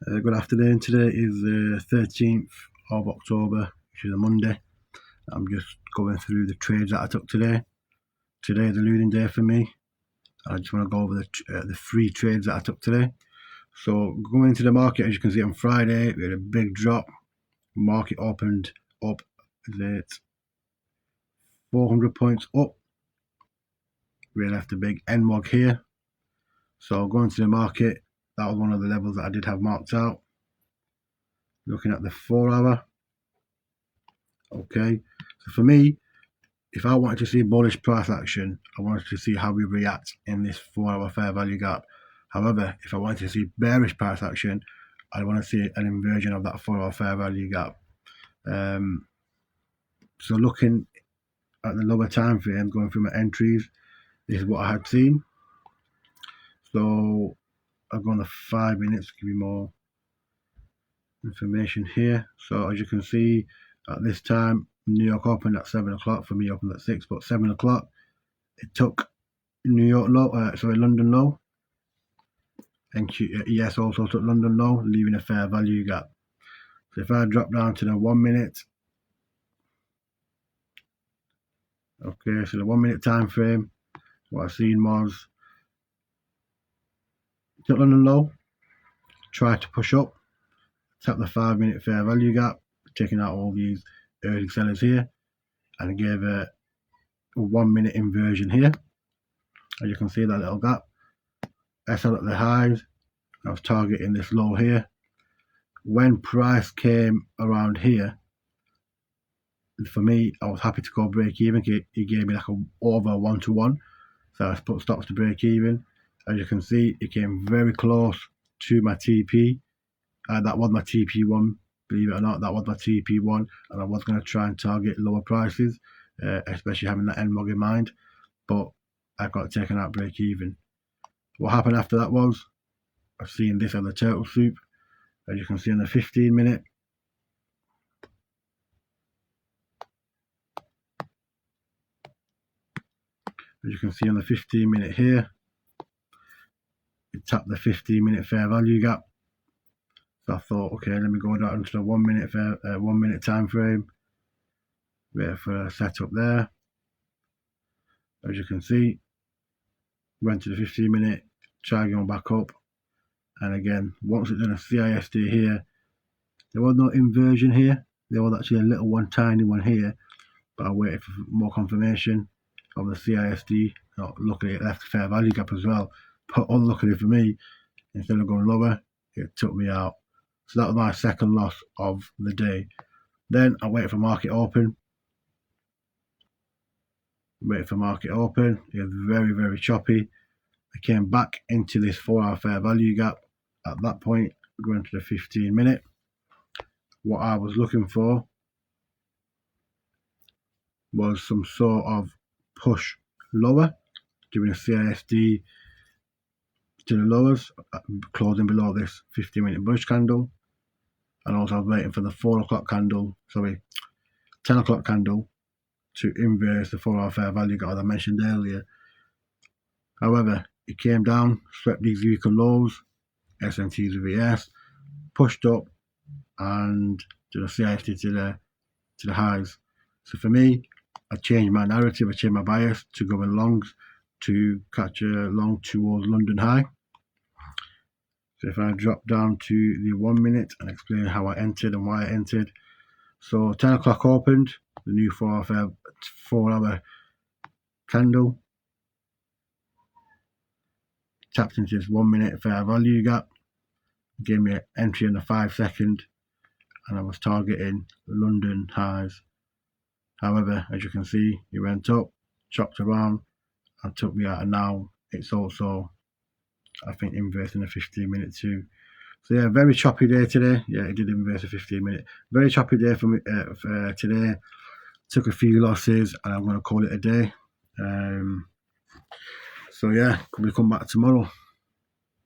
Good afternoon. Today is the 13th of October, which is a Monday. I'm just going through the trades that I took today. Today is a losing day for me. I just want to go over the 3 trades that I took today. So going into the market, as you can see on Friday, we had a big drop. Market opened up 400 points up. We left a big NWOG here. So going to the market, that was one of the levels that I did have marked out. Looking at the 4 hour. Okay, so for me, if I wanted to see bullish price action, I wanted to see how we react in this 4 hour fair value gap. However, if I wanted to see bearish price action, I want to see an inversion of that 4 hour fair value gap. So looking at the lower time frame, going through my entries, this is what I had seen. So I'll go on the 5 minutes to give you more information here. So as you can see, at this time, New York opened at 7 o'clock. For me, opened at 6, but 7 o'clock, it took London low, and ES also took London low, leaving a fair value gap. So if I drop down to the 1 minute, okay, so the 1 minute time frame, what I've seen was took London low, tried to push up, tap the 5 minute fair value gap, taking out all these early sellers here, and gave a 1 minute inversion here. As you can see, that little gap. I sell at the highs. I was targeting this low here. When price came around here, for me, I was happy to go break even. He gave me like over 1-to-1, so I put stops to break even. As you can see, it came very close to my TP. That was my TP1, believe it or not. That was my TP1, and I was going to try and target lower prices, especially having that NWOG in mind, but I got taken out break even. What happened after that was, I've seen this on the turtle soup, as you can see on the 15 minute. As you can see on the 15 minute here, it tapped the 15 minute fair value gap. So I thought, okay, let me go down into the 1 minute 1 minute time frame. Wait for a setup there. As you can see, went to the 15 minute, tried going back up, and again, once it's done a CISD here, there was no inversion here. There was actually a little one, tiny one here, but I waited for more confirmation of the CISD. Luckily, it left a fair value gap as well, but unluckily for me, instead of going lower, it took me out. So that was my second loss of the day. Then I waited for market open. It was very, very choppy. I came back into this 4 hour fair value gap. At that point, going to the 15 minute. What I was looking for was some sort of push lower, doing a CISD to the lowers, closing below this 15 minute bullish candle. And also I was waiting for the 10 o'clock candle to inverse the 4 hour fair value gap, as I mentioned earlier. However, it came down, swept these weaker lows, SMTs with VS, pushed up, and did a CISD to the highs. So for me, I changed my narrative, I changed my bias to go in longs to catch a long towards London high. So if I drop down to the 1 minute and explain how I entered and why I entered. So 10 o'clock opened, the new 4 hour candle, tapped into this 1 minute fair value gap, gave me an entry in the 5 second, and I was targeting London highs. However, as you can see, it went up, chopped around, and took me out, and now it's also, I think, inversing the 15 minute too. So yeah, very choppy day today. Yeah, it did inverse a 15 minute. Very choppy day for me for today. Took a few losses, and I'm going to call it a day. So yeah, we come back tomorrow.